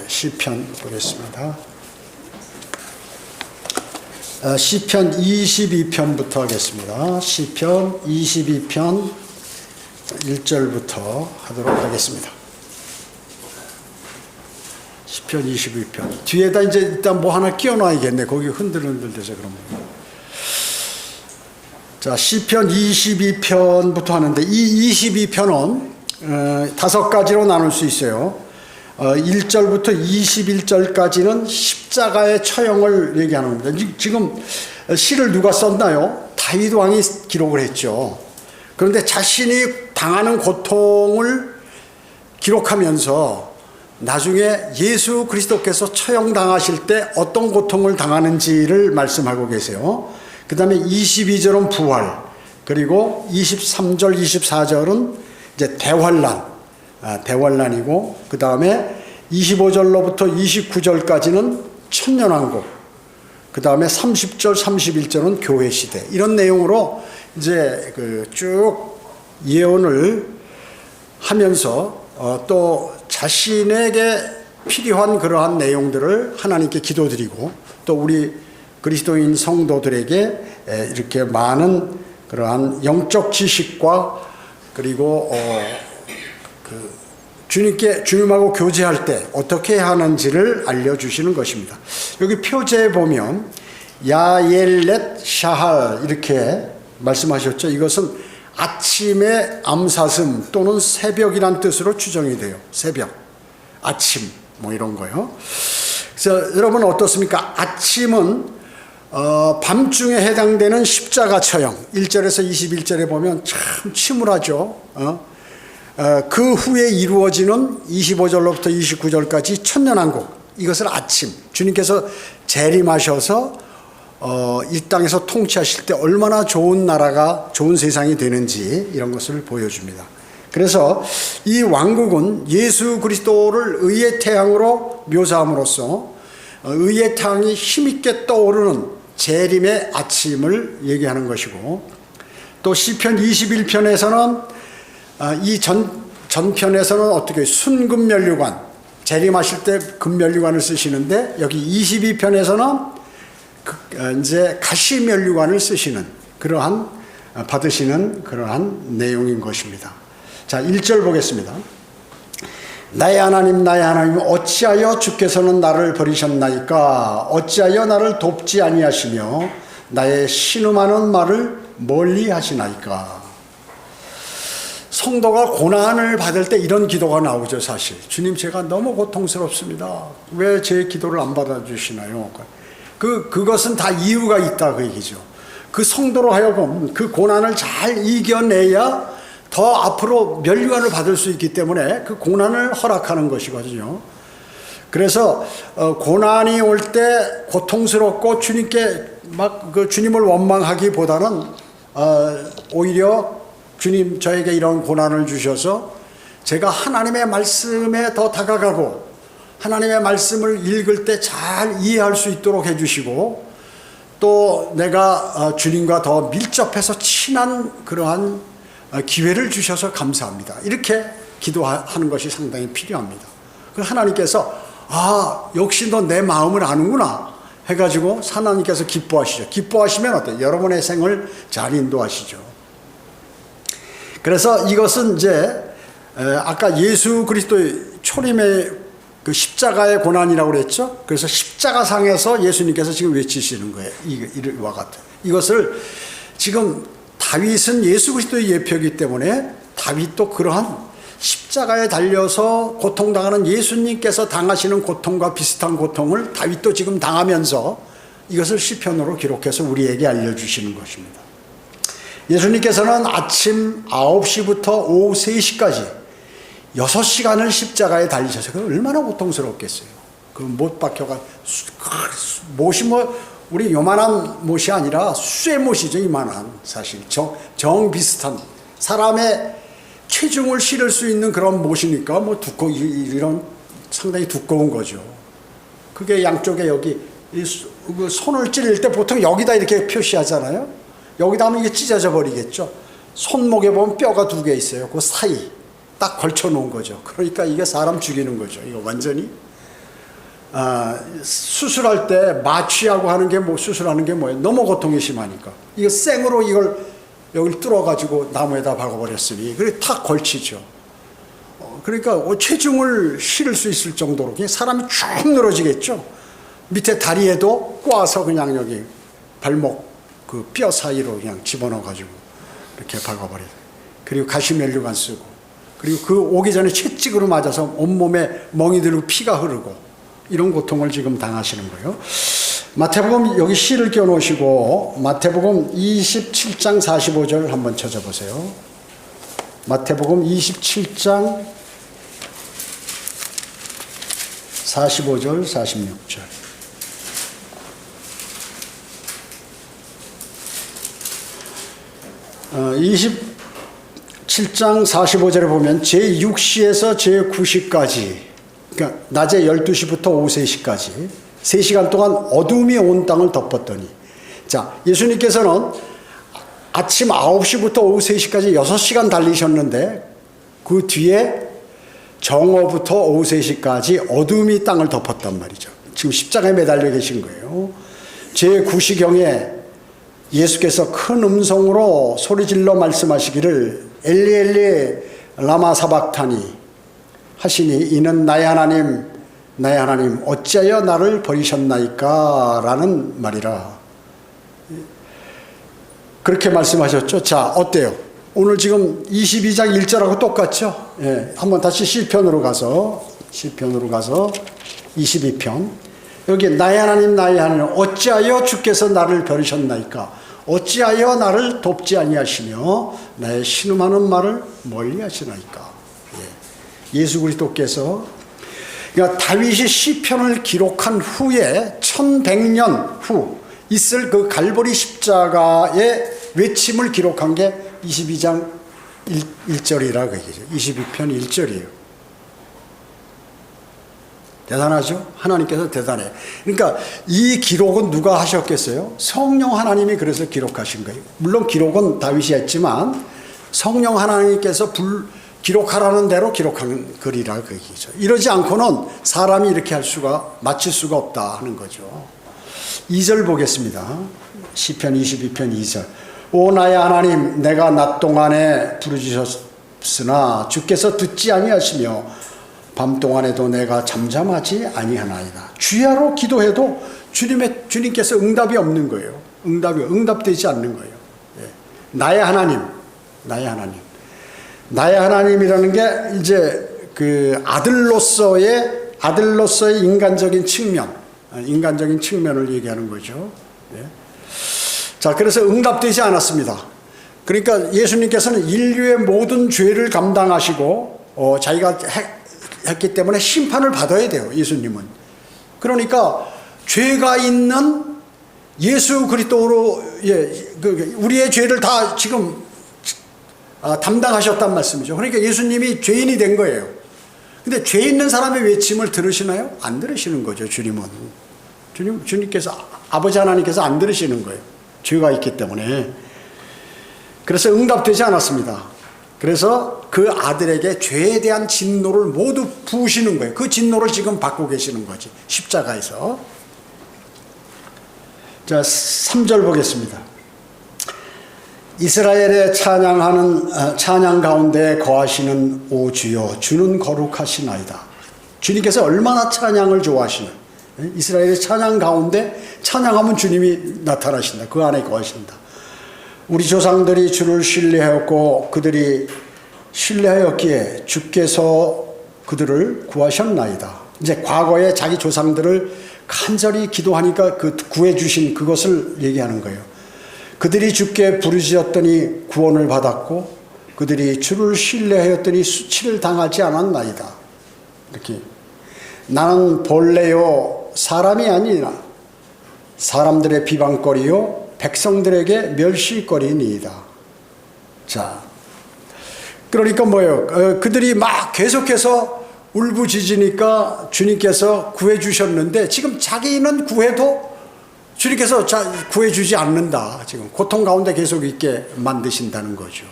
시편 보겠습니다. 시편 22편부터 하겠습니다. 시편 22편 1절부터 하도록 하겠습니다. 시편 22편. 뒤에다 이제 일단 뭐 하나 끼워놔야겠네. 거기 흔들흔들돼서 그러면. 자, 시편 22편부터 하는데 이 22편은 다섯 가지로 나눌 수 있어요. 1절부터 21절까지는 십자가의 처형을 얘기하는 겁니다. 지금 시를 누가 썼나요? 다윗 왕이 기록을 했죠. 그런데 자신이 당하는 고통을 기록하면서 나중에 예수 그리스도께서 처형당하실 때 어떤 고통을 당하는지를 말씀하고 계세요. 그 다음에 22절은 부활, 그리고 23절, 24절은 이제 대환란이고, 그 다음에 25절로부터 29절까지는 천년왕국, 그 다음에 30절, 31절은 교회 시대, 이런 내용으로 이제 쭉 예언을 하면서 또 자신에게 필요한 그러한 내용들을 하나님께 기도드리고, 또 우리 그리스도인 성도들에게 이렇게 많은 그러한 영적 지식과 그리고 주님하고 교제할 때 어떻게 해야 하는지를 알려주시는 것입니다. 여기 표제에 보면 야엘렛 샤할 이렇게 말씀하셨죠. 이것은 아침의 암사슴 또는 새벽이란 뜻으로 추정이 돼요. 새벽, 아침 뭐 이런 거요. 그래서 여러분 어떻습니까? 아침은 밤중에 해당되는 십자가 처형, 1절에서 21절에 보면 참 침울하죠. 그 후에 이루어지는 25절로부터 29절까지 천년왕국, 이것을 아침, 주님께서 재림하셔서 이 땅에서 통치하실 때 얼마나 좋은 나라가, 좋은 세상이 되는지 이런 것을 보여줍니다. 그래서 이 왕국은 예수 그리스도를 의의 태양으로 묘사함으로써 의의 태양이 힘있게 떠오르는 재림의 아침을 얘기하는 것이고, 또 시편 21편에서는 이 전편에서는 어떻게 순금면류관, 재림하실 때 금면류관을 쓰시는데, 여기 22편에서는 이제 가시면류관을 쓰시는 그러한 받으시는 그러한 내용인 것입니다. 자, 1절 보겠습니다. 나의 하나님, 나의 하나님, 어찌하여 주께서는 나를 버리셨나이까? 어찌하여 나를 돕지 아니하시며 나의 신음하는 말을 멀리 하시나이까? 성도가 고난을 받을 때 이런 기도가 나오죠. 사실 주님, 제가 너무 고통스럽습니다. 왜 제 기도를 안 받아주시나요? 그것은 다 이유가 있다 그 얘기죠. 그 성도로 하여금 그 고난을 잘 이겨내야 더 앞으로 면류관을 받을 수 있기 때문에 그 고난을 허락하는 것이거든요. 그래서 고난이 올 때 고통스럽고 주님께 막 주님을 원망하기보다는 오히려 주님, 저에게 이런 고난을 주셔서 제가 하나님의 말씀에 더 다가가고 하나님의 말씀을 읽을 때 잘 이해할 수 있도록 해주시고, 또 내가 주님과 더 밀접해서 친한 그러한 기회를 주셔서 감사합니다. 이렇게 기도하는 것이 상당히 필요합니다. 하나님께서 역시 너 내 마음을 아는구나 해가지고 하나님께서 기뻐하시죠. 기뻐하시면 어때요? 여러분의 생을 잘 인도하시죠. 그래서 이것은 이제 아까 예수 그리스도의 초림의 그 십자가의 고난이라고 그랬죠. 그래서 십자가상에서 예수님께서 지금 외치시는 거예요. 이와 같아요. 이것을 지금 다윗은 예수 그리스도의 예표이기 때문에 다윗도 그러한 십자가에 달려서 고통당하는 예수님께서 당하시는 고통과 비슷한 고통을 다윗도 지금 당하면서 이것을 시편으로 기록해서 우리에게 알려주시는 것입니다. 예수님께서는 아침 9시부터 오후 3시까지 6시간을 십자가에 달리셔서 얼마나 고통스럽겠어요. 그 못 박혀가 못이 우리 요만한 못이 아니라 쇠못이죠. 이만한, 사실 정 비슷한 사람의 체중을 실을 수 있는 그런 못이니까 이런 상당히 두꺼운 거죠. 그게 양쪽에 여기 손을 찌를 때 보통 여기다 이렇게 표시하잖아요. 여기다 하면 이게 찢어져 버리겠죠. 손목에 보면 뼈가 2개 있어요. 그 사이 딱 걸쳐 놓은 거죠. 그러니까 이게 사람 죽이는 거죠. 이거 완전히 수술할 때 마취하고 하는 게 뭐 수술하는 게 뭐예요? 너무 고통이 심하니까 이거 생으로 이걸 여기를 뚫어가지고 나무에다 박아버렸으니 그게 탁 걸치죠. 그러니까 체중을 실을 수 있을 정도로 그냥 사람이 쭉 늘어지겠죠. 밑에 다리에도 꽈서 그냥 여기 발목 그 뼈 사이로 그냥 집어넣어가지고 이렇게 박아버려요. 그리고 가시멜류관 쓰고 그리고 그 오기 전에 채찍으로 맞아서 온몸에 멍이 들고 피가 흐르고 이런 고통을 지금 당하시는 거예요. 마태복음 여기 시를 껴놓으시고 마태복음 27장 45절 한번 찾아보세요. 마태복음 27장 45절 46절. 어, 27장 45절에 보면 제6시에서 제9시까지 그러니까 낮에 12시부터 오후 3시까지 3시간 동안 어둠이 온 땅을 덮었더니 자 예수님께서는 아침 9시부터 오후 3시까지 6시간 달리셨는데 그 뒤에 정오부터 오후 3시까지 어둠이 땅을 덮었단 말이죠. 지금 십자가에 매달려 계신 거예요. 제9시경에 예수께서 큰 음성으로 소리질러 말씀하시기를 엘리 엘리 라마 사박타니 하시니 이는 나의 하나님 나의 하나님 어찌하여 나를 버리셨나이까 라는 말이라. 그렇게 말씀하셨죠. 자 어때요? 오늘 지금 22장 1절하고 똑같죠? 예, 한번 다시 시편으로 가서 22편 여기 나의 하나님 나의 하나님 어찌하여 주께서 나를 버리셨나이까 어찌하여 나를 돕지 아니하시며 나의 신음하는 말을 멀리하시나이까. 예. 예수 그리스도께서 그러니까 다윗이 시편을 기록한 후에 1100년 후 있을 그 갈보리 십자가의 외침을 기록한 게 22장 1절이라 그 얘기죠. 22편 1절이에요. 대단하죠? 하나님께서 대단해요. 그러니까 이 기록은 누가 하셨겠어요? 성령 하나님이 그래서 기록하신 거예요. 물론 기록은 다윗이 했지만 성령 하나님께서 기록하라는 대로 기록한 글이라 그 얘기죠. 이러지 않고는 사람이 이렇게 마칠 수가 없다 하는 거죠. 2절 보겠습니다. 시편 22편 2절. 오 나의 하나님 내가 낮 동안에 부르짖었으나 주께서 듣지 아니하시며 밤 동안에도 내가 잠잠하지 아니하나이다. 주야로 기도해도 주님께서 응답이 없는 거예요. 응답되지 않는 거예요. 예. 나의 하나님. 나의 하나님이라는 게 이제 그 아들로서의 인간적인 측면을 얘기하는 거죠. 예. 자, 그래서 응답되지 않았습니다. 그러니까 예수님께서는 인류의 모든 죄를 감당하시고 자기가 했기 때문에 심판을 받아야 돼요. 예수님은. 그러니까 죄가 있는 예수 그리스도로 우리의 죄를 다 지금 담당하셨단 말씀이죠. 그러니까 예수님이 죄인이 된 거예요. 근데 죄 있는 사람의 외침을 들으시나요? 안 들으시는 거죠. 주님께서 아버지 하나님께서 안 들으시는 거예요. 죄가 있기 때문에. 그래서 응답되지 않았습니다. 그래서 그 아들에게 죄에 대한 진노를 모두 부으시는 거예요. 그 진노를 지금 받고 계시는 거지. 십자가에서. 자, 3절 보겠습니다. 이스라엘의 찬양 가운데 거하시는 오 주여 주는 거룩하시나이다. 주님께서 얼마나 찬양을 좋아하시는 이스라엘의 찬양 가운데 찬양하면 주님이 나타나신다. 그 안에 거하신다. 우리 조상들이 주를 신뢰하였고 그들이 신뢰하였기에 주께서 그들을 구하셨나이다. 이제 과거에 자기 조상들을 간절히 기도하니까 그 구해주신 그것을 얘기하는 거예요. 그들이 주께 부르짖었더니 구원을 받았고 그들이 주를 신뢰하였더니 수치를 당하지 않았나이다. 이렇게 나는 본래요 사람이 아니라 사람들의 비방거리요 백성들에게 멸시거리니이다. 자, 그러니까 뭐예요? 그들이 막 계속해서 울부짖으니까 주님께서 구해주셨는데 지금 자기는 구해도 주님께서 구해주지 않는다. 지금 고통 가운데 계속 있게 만드신다는 거죠.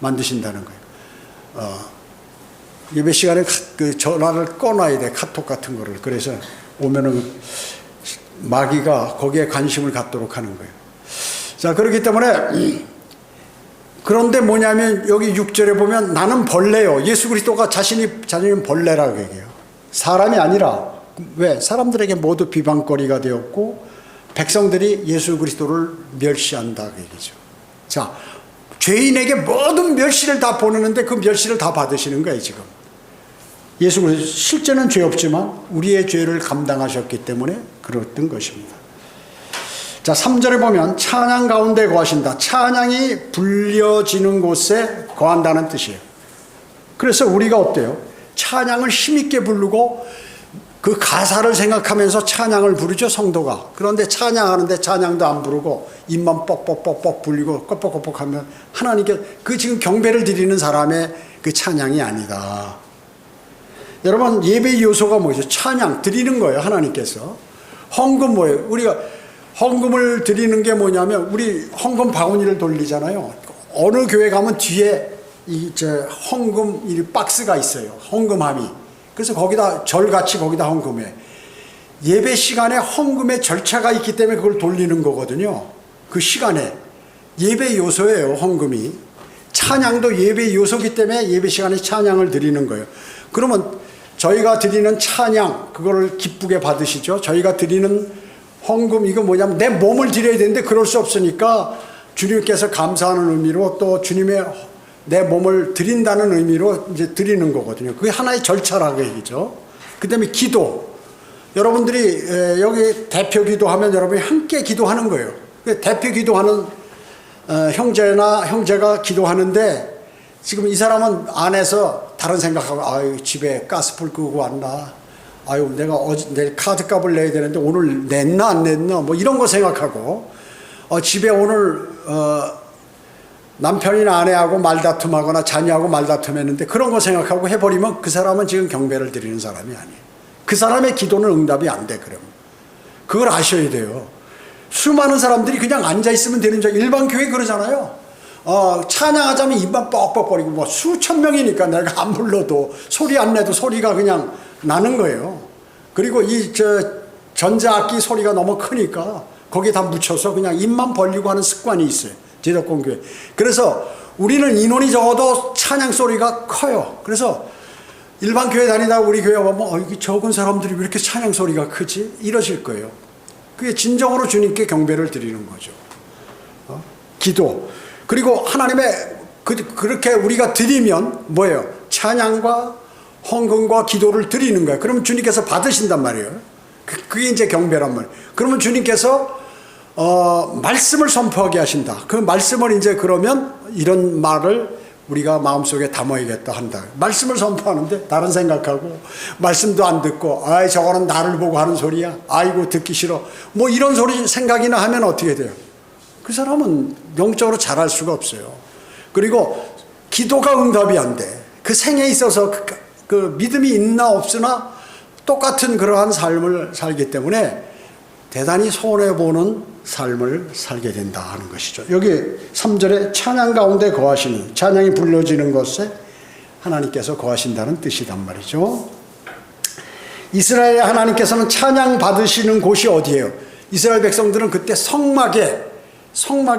만드신다는 거예요. 예배 시간에 그 전화를 꺼놔야 돼. 카톡 같은 거를. 그래서 오면은 마귀가 거기에 관심을 갖도록 하는 거예요. 자, 그렇기 때문에 그런데 뭐냐면 여기 6절에 보면 나는 벌레요. 예수 그리스도가 자신은 벌레라고 얘기해요. 사람이 아니라. 왜? 사람들에게 모두 비방거리가 되었고 백성들이 예수 그리스도를 멸시한다 그 얘기죠. 자, 죄인에게 모든 멸시를 다 보내는데 그 멸시를 다 받으시는 거예요 지금. 예수 그리스도 실제는 죄 없지만 우리의 죄를 감당하셨기 때문에 그랬던 것입니다. 자, 3절에 보면 찬양 가운데 거하신다. 찬양이 불려지는 곳에 거한다는 뜻이에요. 그래서 우리가 어때요? 찬양을 힘있게 부르고 그 가사를 생각하면서 찬양을 부르죠, 성도가. 그런데 찬양하는데 찬양도 안 부르고 입만 뻑뻑뻑뻑 불리고 꺽뻑꺽뻑 하면 하나님께 그 지금 경배를 드리는 사람의 그 찬양이 아니다. 여러분, 예배의 요소가 뭐죠? 찬양 드리는 거예요, 하나님께서. 헌금 뭐예요? 우리가 헌금을 드리는 게 뭐냐면 우리 헌금 바구니를 돌리잖아요. 어느 교회 가면 뒤에 헌금 이 박스가 있어요. 헌금함이. 그래서 거기다 절같이 거기다 헌금해. 예배 시간에 헌금의 절차가 있기 때문에 그걸 돌리는 거거든요. 그 시간에. 예배 요소예요, 헌금이. 찬양도 예배 요소이기 때문에 예배 시간에 찬양을 드리는 거예요. 그러면 저희가 드리는 찬양, 그거를 기쁘게 받으시죠. 저희가 드리는 헌금, 이거 뭐냐면 내 몸을 드려야 되는데 그럴 수 없으니까 주님께서 감사하는 의미로 또 주님의 내 몸을 드린다는 의미로 이제 드리는 거거든요. 그게 하나의 절차라고 얘기죠. 그 다음에 기도. 여러분들이 여기 대표 기도하면 여러분이 함께 기도하는 거예요. 대표 기도하는 형제가 기도하는데 지금 이 사람은 안에서 다른 생각하고 아유 집에 가스불 끄고 왔나, 아유 내가 내일 카드값을 내야 되는데 오늘 냈나 안 냈나 뭐 이런 거 생각하고 집에 오늘 남편이나 아내하고 말다툼하거나 자녀하고 말다툼했는데 그런 거 생각하고 해버리면 그 사람은 지금 경배를 드리는 사람이 아니에요. 그 사람의 기도는 응답이 안 돼. 그럼 그걸 아셔야 돼요. 수많은 사람들이 그냥 앉아있으면 되는 줄, 일반 교회 그러잖아요. 찬양하자면 입만 뻑뻑거리고 뭐 수천 명이니까 내가 안 불러도 소리 안 내도 소리가 그냥 나는 거예요. 그리고 전자악기 소리가 너무 크니까 거기에 다 묻혀서 그냥 입만 벌리고 하는 습관이 있어요. 제덕공교회. 그래서 우리는 인원이 적어도 찬양 소리가 커요. 그래서 일반 교회 다니다 우리 교회 보면 이게 적은 사람들이 왜 이렇게 찬양 소리가 크지? 이러실 거예요. 그게 진정으로 주님께 경배를 드리는 거죠. 기도. 그리고 하나님의 그렇게 우리가 드리면 뭐예요? 찬양과 헌금과 기도를 드리는 거예요. 그러면 주님께서 받으신단 말이에요. 그게 이제 경배란 말이에요. 그러면 주님께서 말씀을 선포하게 하신다. 그 말씀을 이제 그러면 이런 말을 우리가 마음속에 담아야겠다 한다. 말씀을 선포하는데 다른 생각하고 말씀도 안 듣고 아이 저거는 나를 보고 하는 소리야. 아이고 듣기 싫어. 뭐 이런 소리 생각이나 하면 어떻게 돼요? 그 사람은 영적으로 잘할 수가 없어요. 그리고 기도가 응답이 안 돼. 그 생에 있어서 그 믿음이 있나 없으나 똑같은 그러한 삶을 살기 때문에 대단히 손해보는 삶을 살게 된다 하는 것이죠. 여기 3절에 찬양 가운데 거하시는, 찬양이 불려지는 곳에 하나님께서 거하신다는 뜻이란 말이죠. 이스라엘 하나님께서는 찬양 받으시는 곳이 어디예요? 이스라엘 백성들은 그때 성막에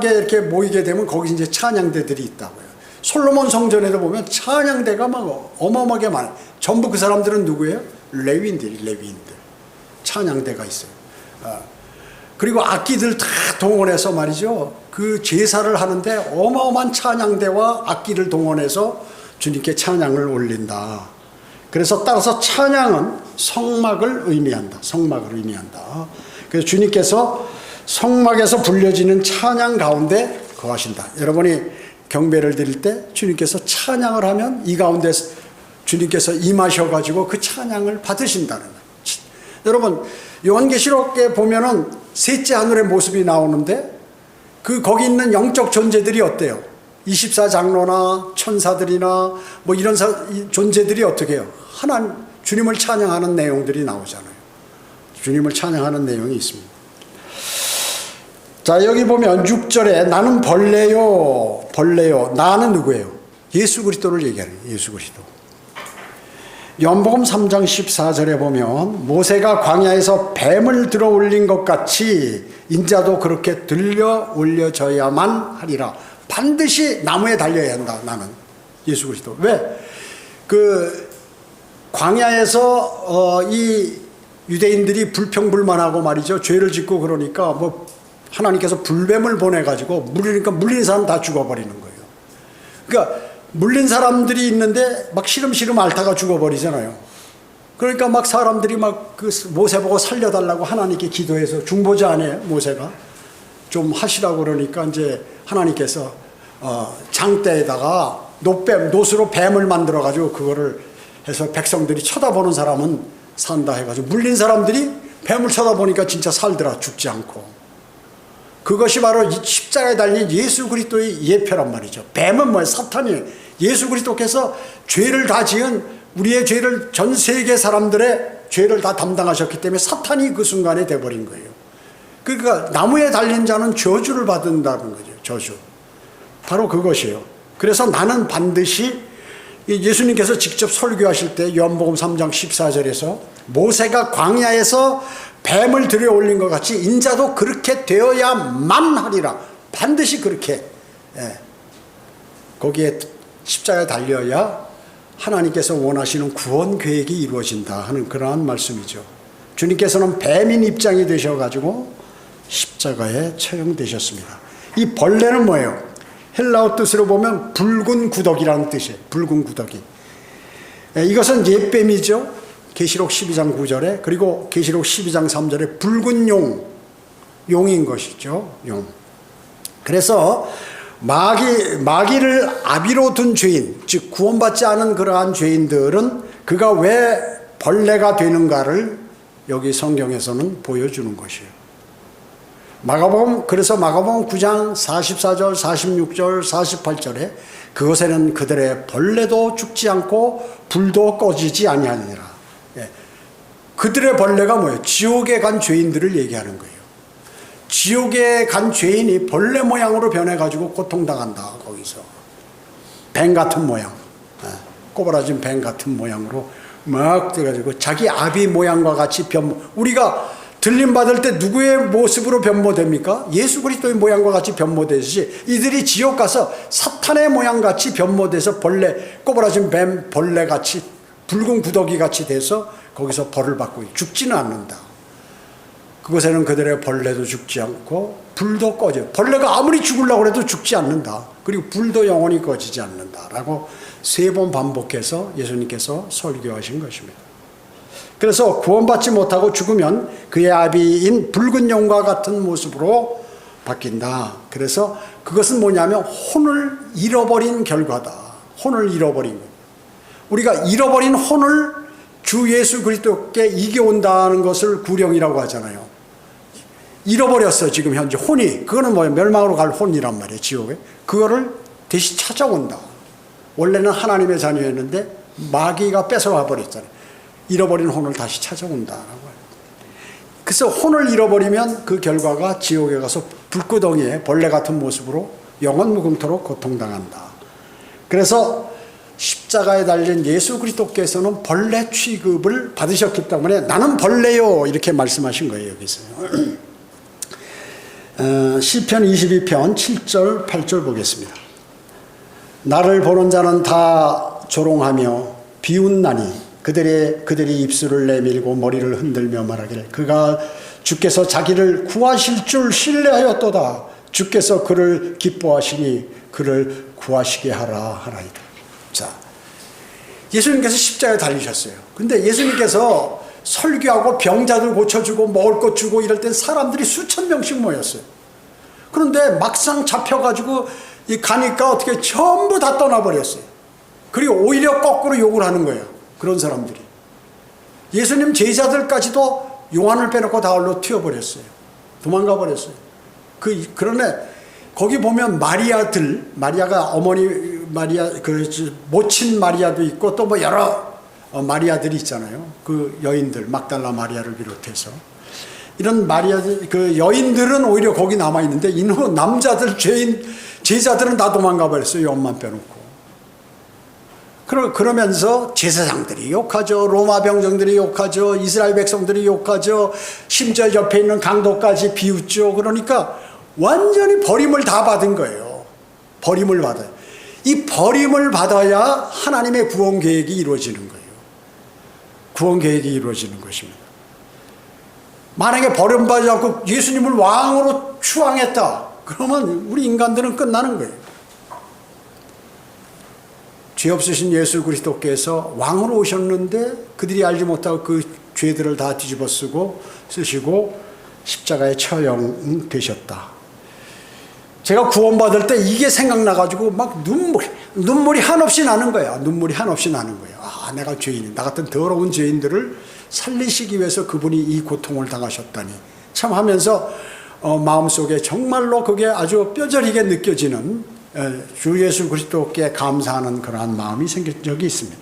이렇게 모이게 되면 거기 이제 찬양대들이 있다고요. 솔로몬 성전에도 보면 찬양대가 막 어마어마하게 많아요. 전부 그 사람들은 누구예요? 레위인들. 찬양대가 있어요. 그리고 악기들 다 동원해서 말이죠. 그 제사를 하는데 어마어마한 찬양대와 악기를 동원해서 주님께 찬양을 올린다. 그래서 따라서 찬양은 성막을 의미한다. 그래서 주님께서 성막에서 불려지는 찬양 가운데 거하신다. 여러분이 경배를 드릴 때 주님께서 찬양을 하면 이 가운데 주님께서 임하셔가지고 그 찬양을 받으신다는 거예요. 여러분 요한계시록에 보면은 셋째 하늘의 모습이 나오는데 거기 있는 영적 존재들이 어때요? 24장로나 천사들이나 뭐 이런 존재들이 어떻게 해요? 하나님 주님을 찬양하는 내용들이 나오잖아요. 주님을 찬양하는 내용이 있습니다. 자, 여기 보면 6절에 나는 벌레요. 나는 누구예요? 예수 그리스도를 얘기하는 거예요. 예수 그리스도. 요한복음 3장 14절에 보면 모세가 광야에서 뱀을 들어 올린 것 같이 인자도 그렇게 들려 올려져야만 하리라. 반드시 나무에 달려야 한다. 나는 예수 그리스도. 왜? 그 광야에서 이 유대인들이 불평불만하고 말이죠. 죄를 짓고 그러니까 뭐 하나님께서 불뱀을 보내가지고 물리니까 물린 사람 다 죽어버리는 거예요. 그러니까 물린 사람들이 있는데 막 시름시름 앓다가 죽어버리잖아요. 그러니까 막 사람들이 막 그 모세 보고 살려달라고 하나님께 기도해서 중보자 아니에요, 모세가. 좀 하시라고 그러니까 이제 하나님께서 장대에다가 노수로 뱀을 만들어가지고 그거를 해서 백성들이 쳐다보는 사람은 산다 해가지고 물린 사람들이 뱀을 쳐다보니까 진짜 살더라, 죽지 않고. 그것이 바로 십자가에 달린 예수 그리스도의 예표란 말이죠. 뱀은 뭐예요? 사탄이에요. 예수 그리스도께서 죄를 다 지은 우리의 죄를 전 세계 사람들의 죄를 다 담당하셨기 때문에 사탄이 그 순간에 돼버린 거예요. 그러니까 나무에 달린 자는 저주를 받는다는 거죠. 저주. 바로 그것이에요. 그래서 나는 반드시 예수님께서 직접 설교하실 때 요한복음 3장 14절에서 모세가 광야에서 뱀을 들여 올린 것 같이 인자도 그렇게 되어야만 하리라. 반드시 그렇게 거기에 십자가에 달려야 하나님께서 원하시는 구원 계획이 이루어진다 하는 그러한 말씀이죠. 주님께서는 뱀인 입장이 되셔가지고 십자가에 처형되셨습니다. 이 벌레는 뭐예요? 헬라어 뜻으로 보면 붉은 구더기라는 뜻이에요. 붉은 구더기. 이것은 옛뱀이죠. 계시록 12장 9절에 그리고 계시록 12장 3절에 붉은 용인 것이죠. 용. 그래서 마귀를 아비로 둔 죄인, 즉 구원받지 않은 그러한 죄인들은 그가 왜 벌레가 되는가를 여기 성경에서는 보여주는 것이에요. 그래서 마가복음 9장 44절, 46절, 48절에 그것에는 그들의 벌레도 죽지 않고 불도 꺼지지 아니하니라. 그들의 벌레가 뭐예요? 지옥에 간 죄인들을 얘기하는 거예요. 지옥에 간 죄인이 벌레 모양으로 변해가지고 고통당한다. 거기서 뱀 같은 모양, 꼬부라진 뱀 같은 모양으로 막 돼가지고 자기 아비 모양과 같이 우리가 들림받을 때 누구의 모습으로 변모됩니까? 예수 그리스도의 모양과 같이 변모되듯이 이들이 지옥 가서 사탄의 모양같이 변모돼서 꼬부라진 뱀 벌레같이 붉은 구더기같이 돼서 거기서 벌을 받고 죽지는 않는다. 그곳에는 그들의 벌레도 죽지 않고 불도 꺼져. 벌레가 아무리 죽으려고 해도 죽지 않는다. 그리고 불도 영원히 꺼지지 않는다. 라고 3번 반복해서 예수님께서 설교하신 것입니다. 그래서 구원받지 못하고 죽으면 그의 아비인 붉은 용과 같은 모습으로 바뀐다. 그래서 그것은 뭐냐면 혼을 잃어버린 결과다. 혼을 잃어버린 것. 우리가 잃어버린 혼을 주 예수 그리스도께 이겨온다는 것을 구령이라고 하잖아요. 잃어버렸어 지금 현재 혼이. 그거는 뭐예요? 멸망으로 갈 혼이란 말이에요. 지옥에. 그거를 다시 찾아온다. 원래는 하나님의 자녀였는데 마귀가 뺏어와 버렸잖아요. 잃어버린 혼을 다시 찾아온다라고 해요. 그래서 혼을 잃어버리면 그 결과가 지옥에 가서 불구덩이에 벌레 같은 모습으로 영원 무궁토록 고통당한다. 그래서 십자가에 달린 예수 그리스도께서는 벌레 취급을 받으셨기 때문에 나는 벌레요 이렇게 말씀하신 거예요. 여기서 시편 22편 7절 8절 보겠습니다. 나를 보는 자는 다 조롱하며 비웃나니 그들이 입술을 내밀고 머리를 흔들며 말하기를 주께서 자기를 구하실 줄 신뢰하였도다. 주께서 그를 기뻐하시니 그를 구하시게 하라이다. 자, 예수님께서 십자가에 달리셨어요. 근데 예수님께서 설교하고 병자들 고쳐주고 먹을 것 주고 이럴 땐 사람들이 수천 명씩 모였어요. 그런데 막상 잡혀가지고 가니까 어떻게 전부 다 떠나버렸어요. 그리고 오히려 거꾸로 욕을 하는 거예요. 그런 사람들이. 예수님 제자들까지도 용안을 빼놓고 다울로 튀어버렸어요. 도망가 버렸어요. 그러네 거기 보면 마리아가 어머니 마리아, 모친 마리아도 있고 또 뭐 여러 마리아들이 있잖아요. 그 여인들, 막달라 마리아를 비롯해서. 이런 그 여인들은 오히려 거기 남아있는데, 이놈 남자들, 제자들은 다 도망가 버렸어요. 요한만 빼놓고. 그러면서 제사장들이 욕하죠. 로마 병정들이 욕하죠. 이스라엘 백성들이 욕하죠. 심지어 옆에 있는 강도까지 비웃죠. 그러니까 완전히 버림을 다 받은 거예요. 버림을 받아요. 이 버림을 받아야 하나님의 구원 계획이 이루어지는 거예요. 구원 계획이 이루어지는 것입니다. 만약에 버림받지 않고 예수님을 왕으로 추앙했다. 그러면 우리 인간들은 끝나는 거예요. 죄 없으신 예수 그리스도께서 왕으로 오셨는데 그들이 알지 못하고 그 죄들을 다 뒤집어 쓰시고 십자가에 처형되셨다. 제가 구원받을 때 이게 생각나가지고 막 눈물이 한없이 나는 거야. 눈물이 한없이 나는 거야. 아, 내가 죄인이, 나 같은 더러운 죄인들을 살리시기 위해서 그분이 이 고통을 당하셨다니. 참 하면서 마음속에 정말로 그게 아주 뼈저리게 느껴지는 주 예수 그리스도께 감사하는 그러한 마음이 생긴 적이 있습니다.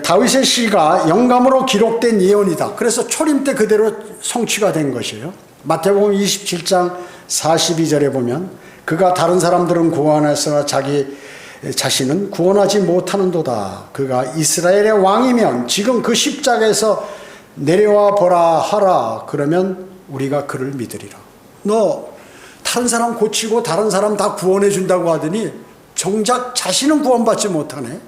다윗의 시가 영감으로 기록된 예언이다. 그래서 초림 때 그대로 성취가 된 것이에요. 마태복음 27장 42절에 보면 그가 다른 사람들은 구원하였으나 자기 자신은 구원하지 못하는도다. 그가 이스라엘의 왕이면 지금 그 십자가에서 내려와 보라 하라. 그러면 우리가 그를 믿으리라. 너 다른 사람 고치고 다른 사람 다 구원해 준다고 하더니 정작 자신은 구원받지 못하네.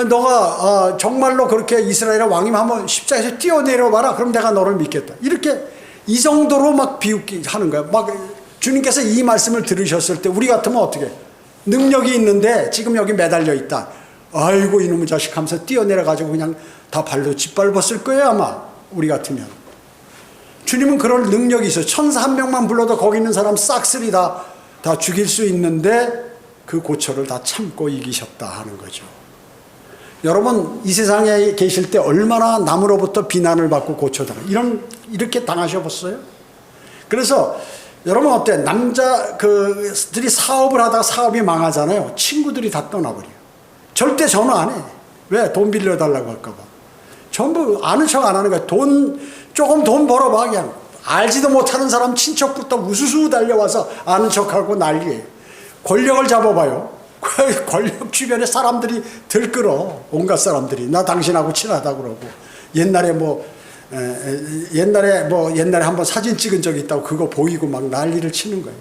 너가 정말로 그렇게 이스라엘의 왕이면 한번 십자가에서 뛰어내려 봐라. 그럼 내가 너를 믿겠다. 이렇게 이 정도로 막 비웃기 하는 거야. 막 주님께서 이 말씀을 들으셨을 때 우리 같으면 어떻게? 능력이 있는데 지금 여기 매달려 있다. 아이고 이놈의 자식 하면서 뛰어내려가지고 그냥 다 발로 짓밟았을 거예요 아마. 우리 같으면. 주님은 그럴 능력이 있어요. 천사 한 명만 불러도 거기 있는 사람 싹쓸이 다 죽일 수 있는데 그 고초를 다 참고 이기셨다 하는 거죠. 여러분 이 세상에 계실 때 얼마나 남으로부터 비난을 받고 고초당하고 이렇게 당하셔봤어요? 그래서 여러분 어때? 남자들이 사업을 하다가 사업이 망하잖아요. 친구들이 다 떠나버려요. 절대 전화 안 해. 왜? 돈 빌려달라고 할까 봐. 전부 아는 척 안 하는 거야. 조금 돈 벌어봐. 그냥 알지도 못하는 사람 친척부터 우수수 달려와서 아는 척하고 난리예요. 권력을 잡아봐요. 권력 주변에 사람들이 들끓어. 온갖 사람들이 나 당신하고 친하다 그러고 옛날에 한번 사진 찍은 적이 있다고 그거 보이고 막 난리를 치는 거예요.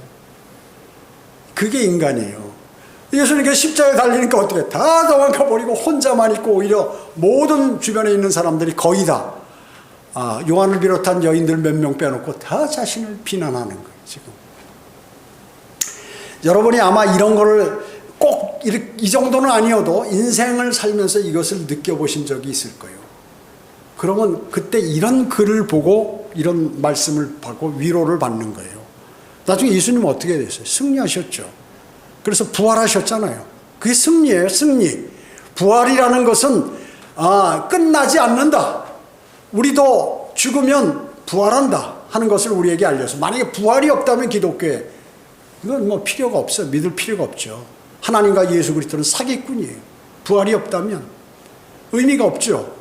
그게 인간이에요. 예수님께서 십자가에 달리니까 어떻게 다 도망가 버리고 혼자만 있고 오히려 모든 주변에 있는 사람들이 거의 다 요한을 비롯한 여인들 몇 명 빼놓고 다 자신을 비난하는 거예요. 지금 여러분이 아마 이런 거를 꼭 이 정도는 아니어도 인생을 살면서 이것을 느껴보신 적이 있을 거예요. 그러면 그때 이런 글을 보고 이런 말씀을 받고 위로를 받는 거예요. 나중에 예수님은 어떻게 됐어요? 승리하셨죠. 그래서 부활하셨잖아요. 그게 승리예요. 승리. 부활이라는 것은 끝나지 않는다. 우리도 죽으면 부활한다 하는 것을 우리에게 알려서 만약에 부활이 없다면 기독교에 이건 뭐 필요가 없어요. 믿을 필요가 없죠. 하나님과 예수 그리스도는 사기꾼이에요. 부활이 없다면 의미가 없죠.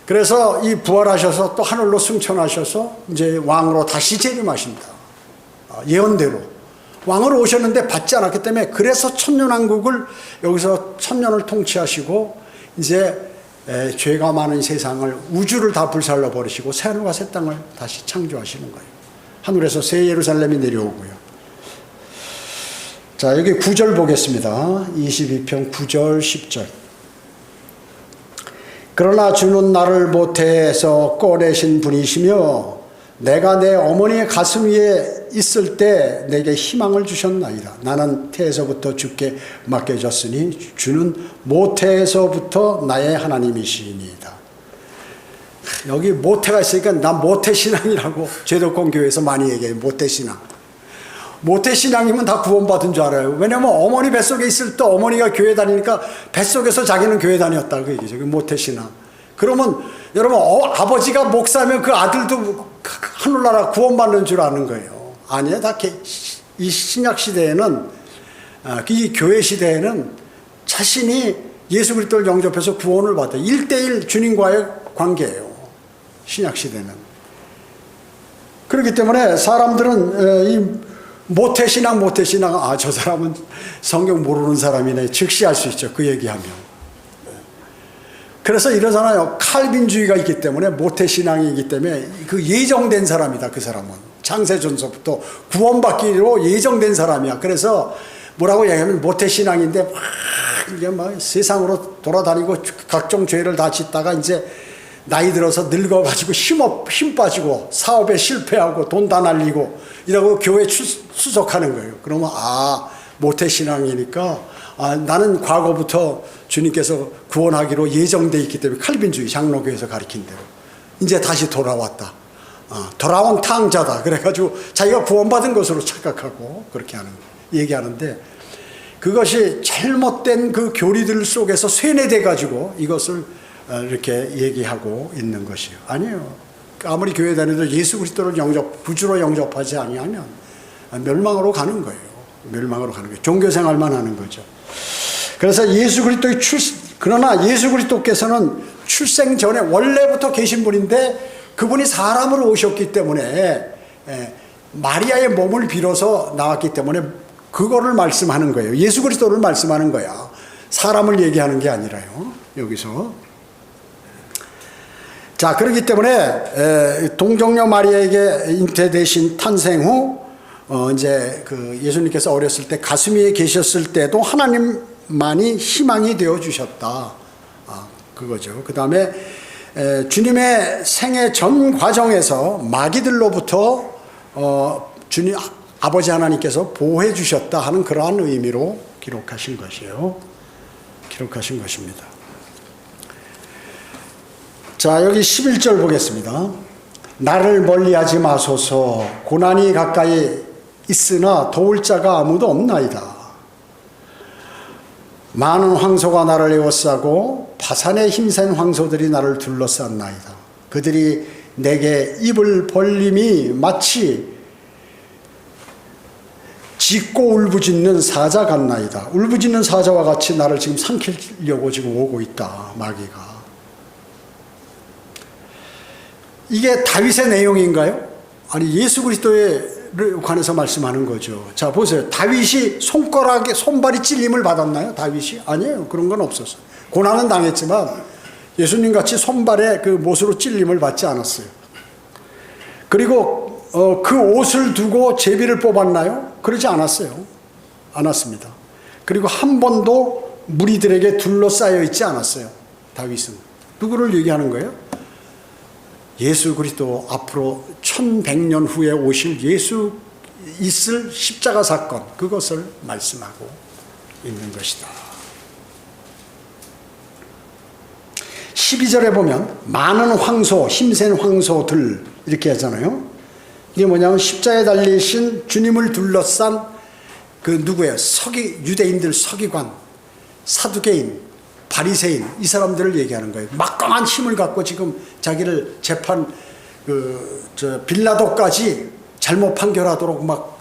그래서 이 부활하셔서 또 하늘로 승천하셔서 이제 왕으로 다시 재림하신다. 예언대로 왕으로 오셨는데 받지 않았기 때문에 그래서 천년왕국을 여기서 천년을 통치하시고 이제 죄가 많은 세상을 우주를 다 불살라 버리시고 새하늘과 새 땅을 다시 창조하시는 거예요. 하늘에서 새 예루살렘이 내려오고요. 자, 여기 9절 보겠습니다. 22편 9절 10절. 그러나 주는 나를 모태에서 꺼내신 분이시며 내가 내 어머니의 가슴 위에 있을 때 내게 희망을 주셨나이다. 나는 태에서부터 주께 맡겨졌으니 주는 모태에서부터 나의 하나님이시니이다. 여기 모태가 있으니까 난 모태신앙이라고 제도권 교회에서 많이 얘기해요. 모태신앙. 모태신앙이면 다 구원받은 줄 알아요. 왜냐면 어머니 뱃속에 있을 때 어머니가 교회 다니니까 뱃속에서 자기는 교회 다녔다 그 얘기죠. 모태신앙. 그러면 여러분 아버지가 목사면 그 아들도 하늘나라 구원받는 줄 아는 거예요. 아니에요. 다 이 신약 시대에는 이 교회 시대에는 자신이 예수 그리스도를 영접해서 구원을 받아요. 1:1 주님과의 관계예요. 신약 시대는. 그렇기 때문에 사람들은 모태신앙, 아, 저 사람은 성경 모르는 사람이네. 즉시 알 수 있죠. 그 얘기하면. 그래서 이러잖아요. 칼빈주의가 있기 때문에, 모태신앙이기 때문에 그 예정된 사람이다. 그 사람은 창세전서부터 구원받기로 예정된 사람이야. 그래서 뭐라고 얘기하면 모태신앙인데 막 이게 막 세상으로 돌아다니고 각종 죄를 다 짓다가 이제 나이 들어서 늙어가지고 힘 빠지고 사업에 실패하고 돈 다 날리고 이러고 교회 수속하는 거예요. 그러면 모태신앙이니까 나는 과거부터 주님께서 구원하기로 예정돼 있기 때문에, 칼빈주의 장로교에서 가르친 대로 이제 다시 돌아왔다. 돌아온 탕자다. 그래가지고 자기가 구원받은 것으로 착각하고 그렇게 얘기하는데, 그것이 잘못된 그 교리들 속에서 쇠뇌돼 가지고 이것을 이렇게 얘기하고 있는 것이요. 아니에요. 아무리 교회 다녀도 예수 그리스도를 구주로 영접하지 아니하면 멸망으로 가는 거예요. 멸망으로 가는 거예요. 종교 생활만 하는 거죠. 그래서 그러나 예수 그리스도께서는 출생 전에 원래부터 계신 분인데, 그분이 사람으로 오셨기 때문에 마리아의 몸을 빌어서 나왔기 때문에 그거를 말씀하는 거예요. 예수 그리스도를 말씀하는 거야. 사람을 얘기하는 게 아니라요. 여기서. 자, 그렇기 때문에 동정녀 마리아에게 잉태되신 탄생 후 이제 그 예수님께서 어렸을 때 가슴 위에 계셨을 때도 하나님만이 희망이 되어 주셨다. 그거죠. 그 다음에 주님의 생애 전 과정에서 마귀들로부터 주님 아버지 하나님께서 보호해 주셨다 하는 그러한 의미로 기록하신 것이에요. 기록하신 것입니다. 자, 여기 11절 보겠습니다. 나를 멀리하지 마소서. 고난이 가까이 있으나 도울 자가 아무도 없나이다. 많은 황소가 나를 에워싸고 바산에 힘센 황소들이 나를 둘러쌌나이다. 그들이 내게 입을 벌림이 마치 짖고 울부짖는 사자 같나이다. 울부짖는 사자와 같이 나를 지금 삼키려고 지금 오고 있다. 마귀가. 이게 다윗의 내용인가요? 아니, 예수 그리스도를 관해서 말씀하는 거죠. 자, 보세요. 다윗이 손발이 찔림을 받았나요? 다윗이? 아니에요. 그런 건 없었어요. 고난은 당했지만 예수님 같이 손발에 그 못으로 찔림을 받지 않았어요. 그리고 그 옷을 두고 제비를 뽑았나요? 그러지 않았어요. 않았습니다. 그리고 한 번도 무리들에게 둘러싸여 있지 않았어요. 다윗은. 누구를 얘기하는 거예요? 예수 그리스도 앞으로 1100년 후에 오실 예수 있을 십자가 사건, 그것을 말씀하고 있는 것이다. 12절에 보면 많은 황소, 힘센 황소들 이렇게 하잖아요. 이게 뭐냐면 십자가에 달리신 주님을 둘러싼 그 누구예요? 유대인들 서기관, 사두개인, 바리새인, 이 사람들을 얘기하는 거예요. 막강한 힘을 갖고 지금 자기를 재판 빌라도까지 잘못 판결하도록 막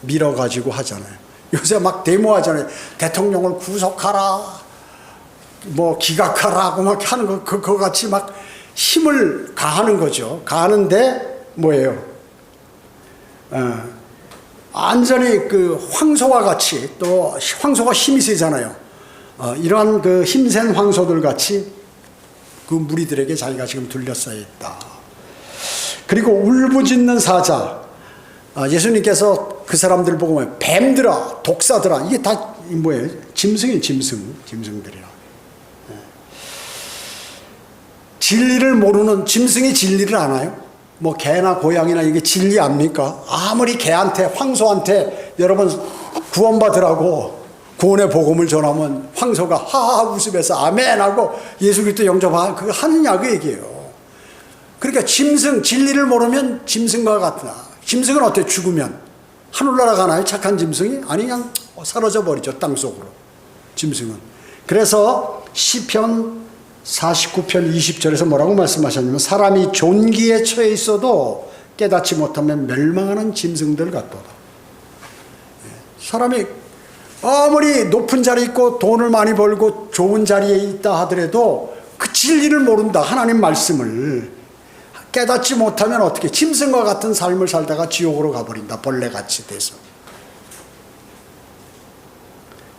밀어가지고 하잖아요. 요새 막 데모하잖아요. 대통령을 구속하라, 뭐 기각하라 하고 막 하는 거, 그거 같이 막 힘을 가하는 거죠. 가하는데 뭐예요? 완전히 그 황소와 같이, 또 황소가 힘이 세잖아요. 이러한 그 힘센 황소들 같이 그 무리들에게 자기가 지금 둘러싸여 있다. 그리고 울부짖는 사자. 예수님께서 그 사람들 보고 뱀들아, 독사들아, 이게 다 뭐예요? 짐승들이라. 진리를 모르는 짐승이 진리를 아나요? 뭐 개나 고양이나 이게 진리 압니까? 아무리 개한테, 황소한테 여러분 구원받으라고 구원의 복음을 전하면 황소가 하하 웃으면서 아멘 하고 예수 그리스도 영접하, 그거 하느냐 그 얘기예요. 그러니까 진리를 모르면 짐승과 같다. 짐승은 어때? 죽으면 하늘나라 가나요? 착한 짐승이? 아니, 그냥 사라져 버리죠, 땅속으로. 짐승은. 그래서 시편 49편 20절에서 뭐라고 말씀하셨냐면, 사람이 존귀에 처해 있어도 깨닫지 못하면 멸망하는 짐승들 같도다. 사람이 아무리 높은 자리에 있고 돈을 많이 벌고 좋은 자리에 있다 하더라도 그 진리를 모른다. 하나님 말씀을. 깨닫지 못하면 어떻게 짐승과 같은 삶을 살다가 지옥으로 가버린다. 벌레같이 돼서.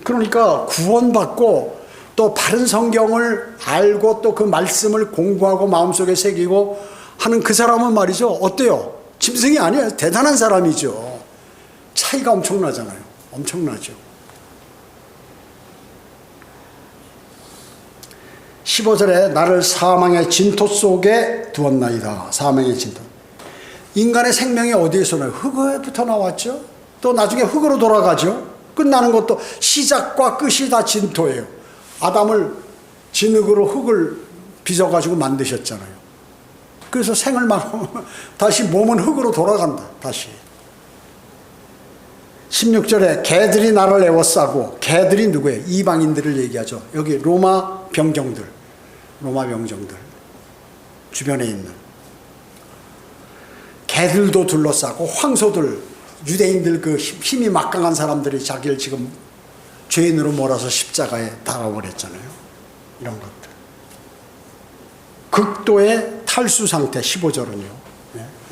그러니까 구원받고 또 바른 성경을 알고 또 그 말씀을 공부하고 마음속에 새기고 하는 그 사람은 말이죠. 어때요? 짐승이 아니에요. 대단한 사람이죠. 차이가 엄청나잖아요. 엄청나죠. 15절에 나를 사망의 진토 속에 두었나이다. 사망의 진토. 인간의 생명이 어디에서 나요? 흙에부터 나왔죠. 또 나중에 흙으로 돌아가죠. 끝나는 것도 시작과 끝이 다 진토예요. 아담을 진흙으로 흙을 빚어가지고 만드셨잖아요. 그래서 생을 막 다시 몸은 흙으로 돌아간다. 다시. 16절에 개들이 나를 애워싸고, 개들이 누구예요? 이방인들을 얘기하죠. 여기 로마 병정들 주변에 있는 개들도 둘러싸고 황소들, 유대인들 그 힘이 막강한 사람들이 자기를 지금 죄인으로 몰아서 십자가에 달아버렸잖아요. 이런 것들. 극도의 탈수 상태. 15절은요.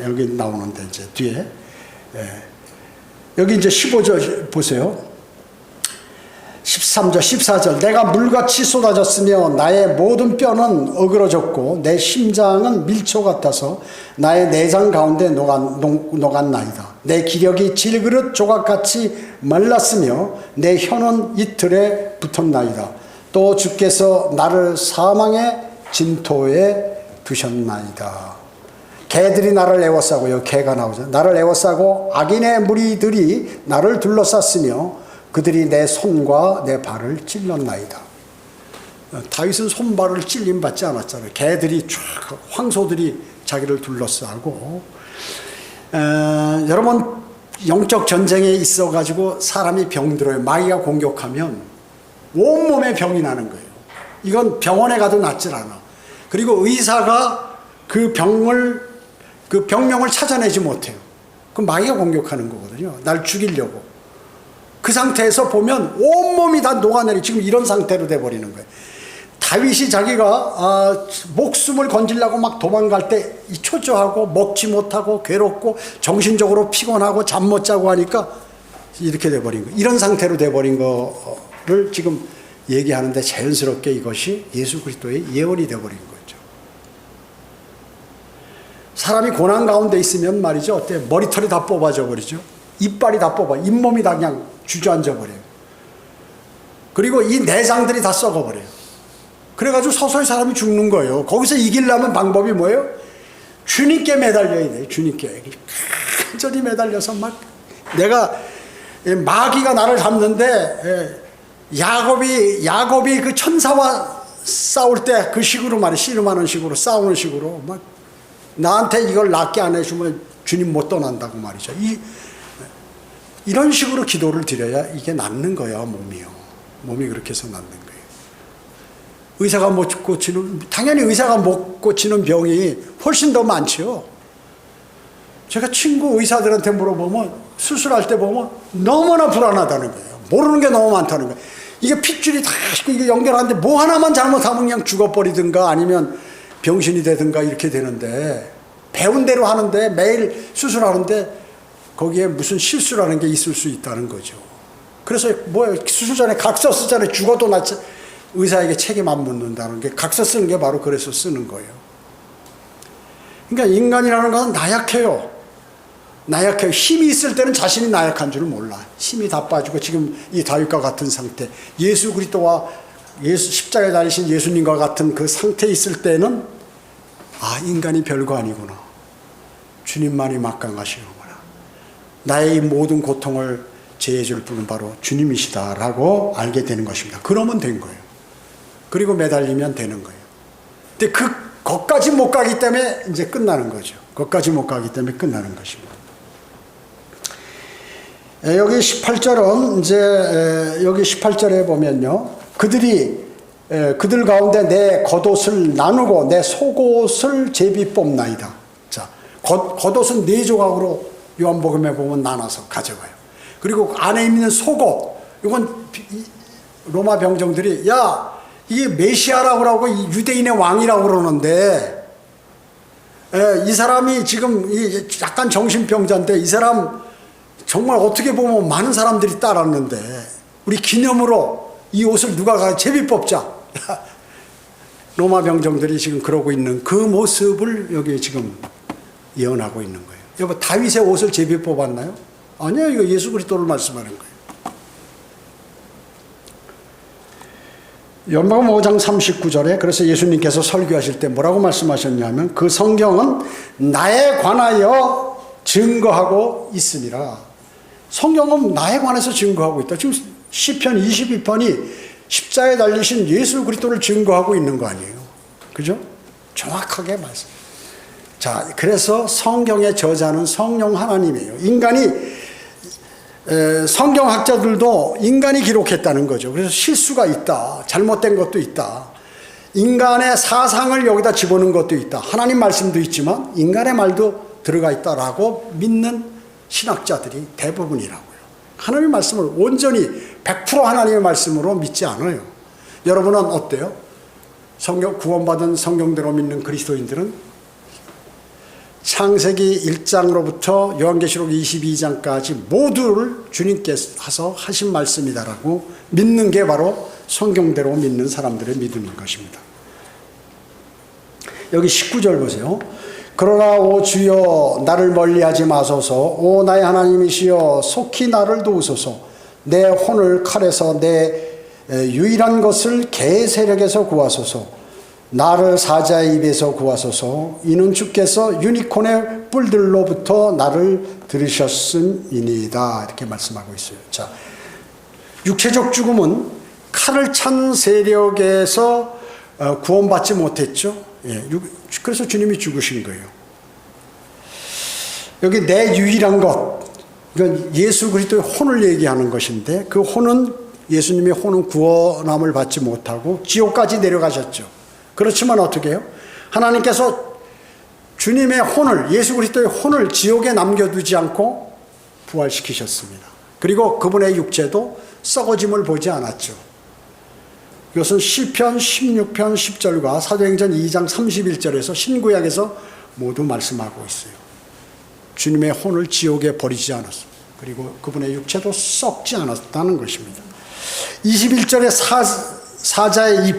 여기 나오는데 이제 뒤에. 여기 이제 15절 보세요. 13절, 14절. 내가 물같이 쏟아졌으며 나의 모든 뼈는 어그러졌고 내 심장은 밀초 같아서 나의 내장 가운데 녹았나이다. 내 기력이 질그릇 조각같이 말랐으며 내 혀는 이틀에 붙었나이다. 또 주께서 나를 사망의 진토에 두셨나이다. 개들이 나를 애워싸고요. 개가 나오죠. 나를 애워싸고 악인의 무리들이 나를 둘러쌌으며 그들이 내 손과 내 발을 찔렀나이다. 다윗은 손발을 찔림 받지 않았잖아요. 개들이 쫙 황소들이 자기를 둘러싸고. 여러분 영적 전쟁에 있어가지고 사람이 병들어요. 마귀가 공격하면 온몸에 병이 나는 거예요. 이건 병원에 가도 낫질 않아. 그리고 의사가 그 병명을 찾아내지 못해요. 그럼 마귀가 공격하는 거거든요. 날 죽이려고. 그 상태에서 보면 온몸이 다 녹아내리, 지금 이런 상태로 돼버리는 거예요. 다윗이 자기가 목숨을 건지려고 막 도망갈 때 초조하고 먹지 못하고 괴롭고 정신적으로 피곤하고 잠 못 자고 하니까 이렇게 돼버린 거예요. 이런 상태로 돼버린 거를 지금 얘기하는데 자연스럽게 이것이 예수 그리스도의 예언이 돼버린 거죠. 사람이 고난 가운데 있으면 말이죠. 어때? 머리털이 다 뽑아져 버리죠. 이빨이 다 뽑아. 잇몸이 다 그냥 주저앉아 버려요. 그리고 이 내장들이 다 썩어버려요. 그래가지고 서서히 사람이 죽는 거예요. 거기서 이기려면 방법이 뭐예요? 주님께 매달려야 돼요. 주님께. 간절히 매달려서 막 내가 마귀가 나를 잡는데 야곱이 그 천사와 싸울 때 그 식으로 말이에요. 씨름하는 식으로 싸우는 식으로 막 나한테 이걸 낫게 안 해주면 주님 못 떠난다고 말이죠. 이런 식으로 기도를 드려야 이게 낫는 거예요. 몸이 그렇게 해서 낫는 거예요. 의사가 못 고치는, 당연히 의사가 못 고치는 병이 훨씬 더 많죠. 제가 친구 의사들한테 물어보면 수술할 때 보면 너무나 불안하다는 거예요. 모르는 게 너무 많다는 거예요. 이게 핏줄이 다 이게 연결하는데 뭐 하나만 잘못하면 그냥 죽어버리든가 아니면 병신이 되든가 이렇게 되는데, 배운 대로 하는데 매일 수술하는데 거기에 무슨 실수라는 게 있을 수 있다는 거죠. 그래서 수술 전에 각서 쓰잖아요. 죽어도 낫지. 의사에게 책임 안 묻는다는 게, 각서 쓰는 게 바로 그래서 쓰는 거예요. 그러니까 인간이라는 것은 나약해요. 힘이 있을 때는 자신이 나약한 줄 몰라. 힘이 다 빠지고 지금 이 다윗과 같은 상태, 예수 그리스도와 십자가에 달리신 예수님과 같은 그 상태에 있을 때는 인간이 별거 아니구나. 주님만이 막강하시구나. 나의 이 모든 고통을 제해 줄 분은 바로 주님이시다라고 알게 되는 것입니다. 그러면 된 거예요. 그리고 매달리면 되는 거예요. 근데 거기까지 못 가기 때문에 이제 끝나는 거죠. 거기까지 못 가기 때문에 끝나는 것입니다. 여기 18절은 이제 여기 18절에 보면요. 그들 가운데 내 겉옷을 나누고 내 속옷을 제비 뽑나이다. 자, 겉옷은 4조각으로 요한복음에 보면 나눠서 가져가요. 그리고 안에 있는 속옷, 이건 로마 병정들이 이게 메시아라고 하고 유대인의 왕이라고 그러는데 이 사람이 지금 약간 정신병자인데 이 사람 정말 어떻게 보면 많은 사람들이 따랐는데 우리 기념으로 이 옷을 누가 제비 뽑자. 로마 병정들이 지금 그러고 있는 그 모습을 여기 지금 예언하고 있는 거예요. 여보, 다윗의 옷을 제비 뽑았나요? 아니요, 이거 예수 그리스도를 말씀하는 거예요. 요한복음 5장 39절에 그래서 예수님께서 설교하실 때 뭐라고 말씀하셨냐면 그 성경은 나에 관하여 증거하고 있으니라. 성경은 나에 관해서 증거하고 있다. 지금 시편 22편이 십자가에 달리신 예수 그리스도를 증거하고 있는 거 아니에요. 그죠? 정확하게 말씀. 자, 그래서 성경의 저자는 성령 하나님이에요. 인간이 성경학자들도 인간이 기록했다는 거죠. 그래서 실수가 있다. 잘못된 것도 있다. 인간의 사상을 여기다 집어넣은 것도 있다. 하나님 말씀도 있지만 인간의 말도 들어가 있다라고 믿는 신학자들이 대부분이라고요. 하나님의 말씀을 온전히 100% 하나님의 말씀으로 믿지 않아요. 여러분은 어때요? 성경 구원받은 성경대로 믿는 그리스도인들은 창세기 1장으로부터 요한계시록 22장까지 모두를 주님께서 하신 말씀이다라고 믿는 게 바로 성경대로 믿는 사람들의 믿음인 것입니다. 여기 19절 보세요. 그러나 오 주여 나를 멀리하지 마소서. 오 나의 하나님이시여 속히 나를 도우소서. 내 혼을 칼에서 내 유일한 것을 개 세력에서 구하소서. 나를 사자의 입에서 구하소서. 이는 주께서 유니콘의 뿔들로부터 나를 들으셨음이니이다. 이렇게 말씀하고 있어요. 자, 육체적 죽음은 칼을 찬 세력에서 구원받지 못했죠. 예, 그래서 주님이 죽으신 거예요. 여기 내 유일한 것, 이건 예수 그리스도의 혼을 얘기하는 것인데 그 혼은 예수님의 혼은 구원함을 받지 못하고 지옥까지 내려가셨죠. 그렇지만 어떻게 해요? 하나님께서 주님의 혼을, 예수 그리스도의 혼을 지옥에 남겨두지 않고 부활시키셨습니다. 그리고 그분의 육체도 썩어짐을 보지 않았죠. 이것은 시편 16편 10절과 사도행전 2장 31절에서 신구약에서 모두 말씀하고 있어요. 주님의 혼을 지옥에 버리지 않았습니다. 그리고 그분의 육체도 썩지 않았다는 것입니다. 21절에 사자의 입,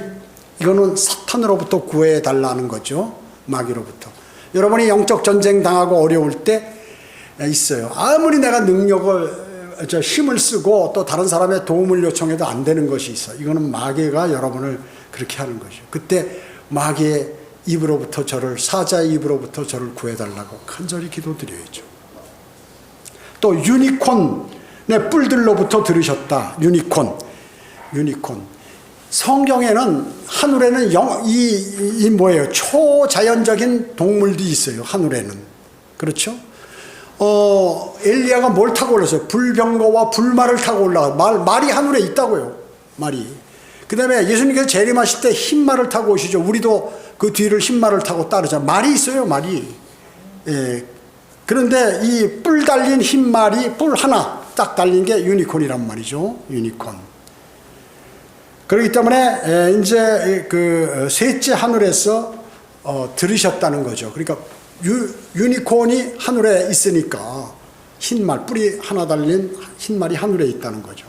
이거는 사탄으로부터 구해달라는 거죠. 마귀로부터. 여러분이 영적 전쟁 당하고 어려울 때 있어요. 아무리 내가 힘을 쓰고 또 다른 사람의 도움을 요청해도 안 되는 것이 있어. 이거는 마귀가 여러분을 그렇게 하는 것이죠. 그때 마귀의 입으로부터 사자의 입으로부터 저를 구해달라고 간절히 기도드려야죠. 또 유니콘의 뿔들로부터 들으셨다. 유니콘. 성경에는 하늘에는 뭐예요? 초자연적인 동물도 있어요. 하늘에는. 그렇죠? 엘리야가 뭘 타고 올랐어요? 불병거와 불말을 타고 말이 하늘에 있다고요. 말이. 그 다음에 예수님께서 재림하실 때 흰말을 타고 오시죠. 우리도 그 뒤를 흰말을 타고 따르자. 말이 있어요. 말이. 예. 그런데 이 뿔 달린 흰말이 뿔 하나 딱 달린 게 유니콘이란 말이죠. 유니콘. 그렇기 때문에 이제 그 셋째 하늘에서 들으셨다는 거죠. 그러니까 유니콘이 하늘에 있으니까 흰말, 뿔이 하나 달린 흰말이 하늘에 있다는 거죠.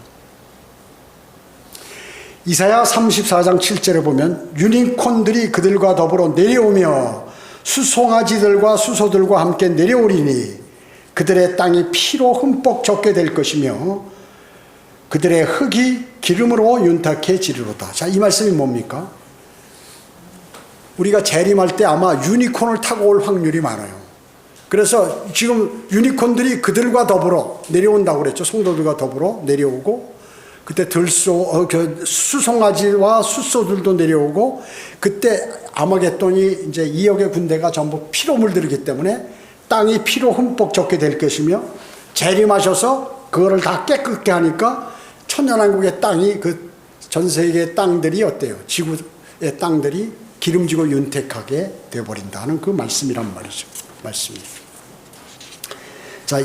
이사야 34장 7절에 보면 유니콘들이 그들과 더불어 내려오며 수송아지들과 수소들과 함께 내려오리니 그들의 땅이 피로 흠뻑 젖게 될 것이며 그들의 흙이 기름으로 윤탁해지리로다. 자, 이 말씀이 뭡니까? 우리가 재림할 때 아마 유니콘을 타고 올 확률이 많아요. 그래서 지금 유니콘들이 그들과 더불어 내려온다고 그랬죠. 성도들과 더불어 내려오고 그때 수송아지와 숫소들도 내려오고 그때 아마겟돈이 이제 2억의 군대가 전부 피로 물들기 때문에 땅이 피로 흠뻑 젖게 될 것이며 재림하셔서 그거를 다 깨끗게 하니까 천년왕국의 땅이 그 전 세계의 땅들이 어때요? 지구의 땅들이 기름지고 윤택하게 되어버린다는 그 말씀이란 말이죠. 말씀이. 자,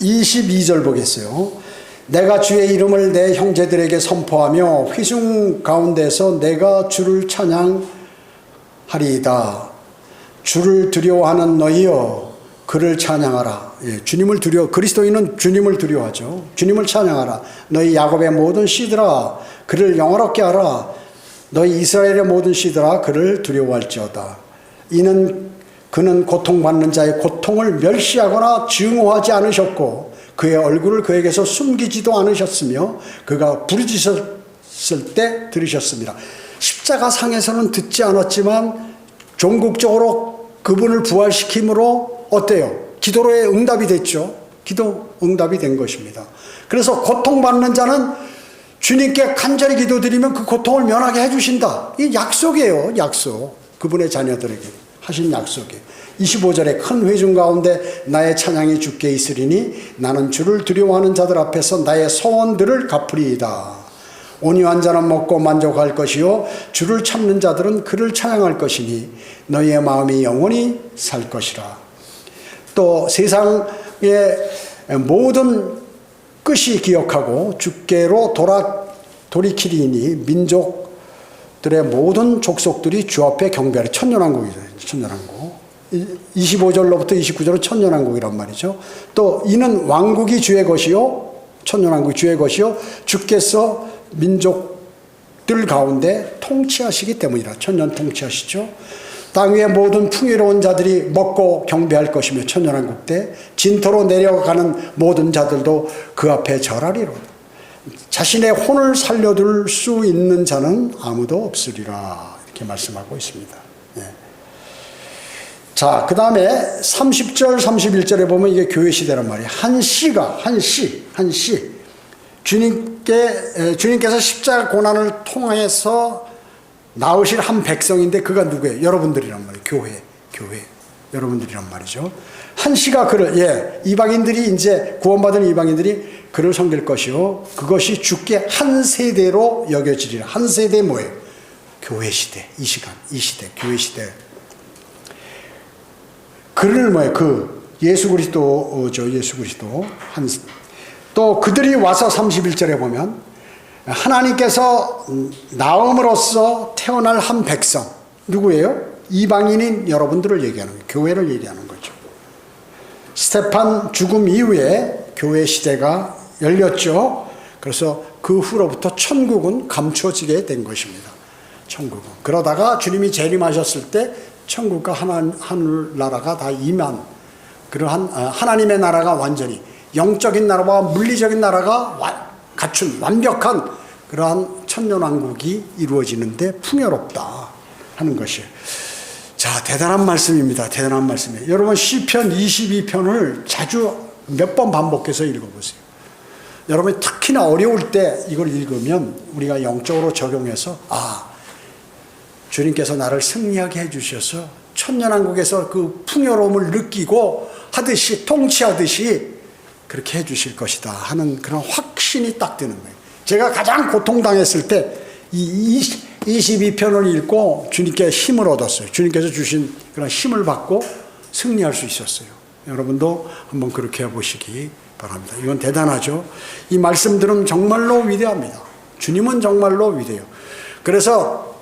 22절 보겠어요. 내가 주의 이름을 내 형제들에게 선포하며 회중 가운데서 내가 주를 찬양하리이다. 주를 두려워하는 너희여 그를 찬양하라. 예, 주님을 그리스도인은 주님을 두려워하죠. 주님을 찬양하라. 너희 야곱의 모든 씨들아 그를 영화롭게 하라. 너희 이스라엘의 모든 씨들아 그를 두려워할지어다. 그는 고통받는 자의 고통을 멸시하거나 증오하지 않으셨고 그의 얼굴을 그에게서 숨기지도 않으셨으며 그가 부르짖었을 때 들으셨습니다. 십자가 상에서는 듣지 않았지만 종국적으로 그분을 부활시킴으로 어때요? 기도로의 응답이 됐죠. 기도 응답이 된 것입니다. 그래서 고통받는 자는 주님께 간절히 기도드리면 그 고통을 면하게 해주신다. 이 약속이에요. 약속. 그분의 자녀들에게 하신 약속이에요. 25절에 큰 회중 가운데 나의 찬양이 주께 있으리니 나는 주를 두려워하는 자들 앞에서 나의 소원들을 갚으리이다. 온유한 자는 먹고 만족할 것이요 주를 찾는 자들은 그를 찬양할 것이니 너희의 마음이 영원히 살 것이라. 또 세상의 모든 끝이 기억하고 주께로 돌이키리니 민족들의 모든 족속들이 주 앞에 경배하리. 천년왕국이죠. 천년왕국. 25절로부터 29절은 천년왕국이란 말이죠. 또 이는 왕국이 주의 것이요 천년왕국이 주의 것이요 주께서 민족들 가운데 통치하시기 때문이라. 천년 통치하시죠. 땅 위의 모든 풍요로운 자들이 먹고 경배할 것이며 천년왕국 때 진토로 내려가는 모든 자들도 그 앞에 절하리로다. 자신의 혼을 살려둘 수 있는 자는 아무도 없으리라. 이렇게 말씀하고 있습니다. 네. 자, 그 다음에 30절 31절에 보면 이게 교회 시대란 말이에요. 한 시 주님께서 십자가 고난을 통해서 나오실 한 백성인데 그가 누구예요? 여러분들이란 말이에요. 교회 여러분들이란 말이죠. 한 시가 그를 이방인들이 이제 구원받은 이방인들이 그를 섬길 것이요 그것이 주께 한 세대로 여겨지리라. 한 세대 뭐예요? 교회 시대. 이 시대 교회 시대. 그를 뭐예요? 예수 그리스도죠. 예수 그리스도. 또 그들이 와서 31절에 보면 하나님께서 낳음으로써 태어날 한 백성. 누구예요? 이방인인 여러분들을 얘기하는 거예요. 교회를 얘기하는 거죠. 스테판 죽음 이후에 교회 시대가 열렸죠. 그래서 그 후로부터 천국은 감춰지게 된 것입니다. 천국은. 그러다가 주님이 재림하셨을 때 천국과 하늘나라가 다 임한 그러한 하나님의 나라가 완전히 영적인 나라와 물리적인 나라가 갖춘 완벽한 그러한 천년왕국이 이루어지는데 풍요롭다 하는 것이에요. 자, 대단한 말씀입니다. 대단한 말씀이에요. 여러분 시편 22편을 자주 몇 번 반복해서 읽어보세요. 여러분이 특히나 어려울 때 이걸 읽으면 우리가 영적으로 적용해서 주님께서 나를 승리하게 해주셔서 천년왕국에서 그 풍요로움을 느끼고 하듯이 통치하듯이 그렇게 해주실 것이다 하는 그런 확신이 딱 드는 거예요. 제가 가장 고통당했을 때 이 22편을 읽고 주님께 힘을 얻었어요. 주님께서 주신 그런 힘을 받고 승리할 수 있었어요. 여러분도 한번 그렇게 해보시기 바랍니다. 이건 대단하죠. 이 말씀들은 정말로 위대합니다. 주님은 정말로 위대해요. 그래서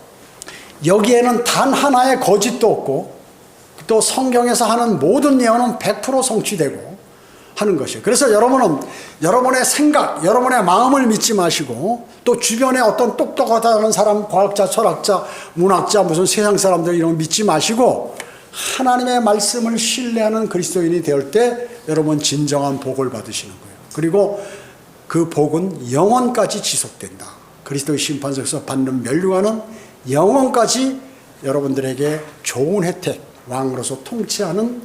여기에는 단 하나의 거짓도 없고 또 성경에서 하는 모든 예언은 100% 성취되고 하는 것이에요. 그래서 여러분은 여러분의 생각, 여러분의 마음을 믿지 마시고 또 주변에 어떤 똑똑하다는 사람, 과학자, 철학자, 문학자, 무슨 세상 사람들 이런 거 믿지 마시고 하나님의 말씀을 신뢰하는 그리스도인이 될 때 여러분 진정한 복을 받으시는 거예요. 그리고 그 복은 영원까지 지속된다. 그리스도의 심판석에서 받는 면류관은 영원까지 여러분들에게 좋은 혜택, 왕으로서 통치하는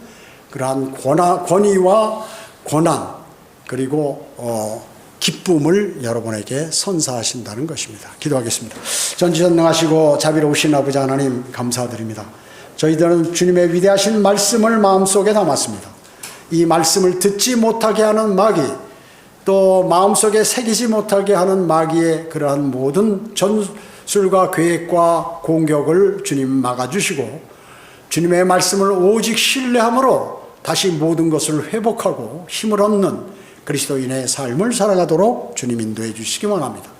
그러한 권위와 고난 그리고 기쁨을 여러분에게 선사하신다는 것입니다. 기도하겠습니다. 전지전능하시고 자비로우신 아버지 하나님 감사드립니다. 저희들은 주님의 위대하신 말씀을 마음속에 담았습니다. 이 말씀을 듣지 못하게 하는 마귀 또 마음속에 새기지 못하게 하는 마귀의 그러한 모든 전술과 계획과 공격을 주님 막아주시고 주님의 말씀을 오직 신뢰함으로 다시 모든 것을 회복하고 힘을 얻는 그리스도인의 삶을 살아가도록 주님 인도해 주시기 원합니다.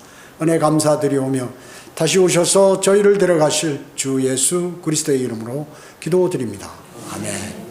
은혜 감사드리오며 다시 오셔서 저희를 데려가실 주 예수 그리스도의 이름으로 기도드립니다. 아멘.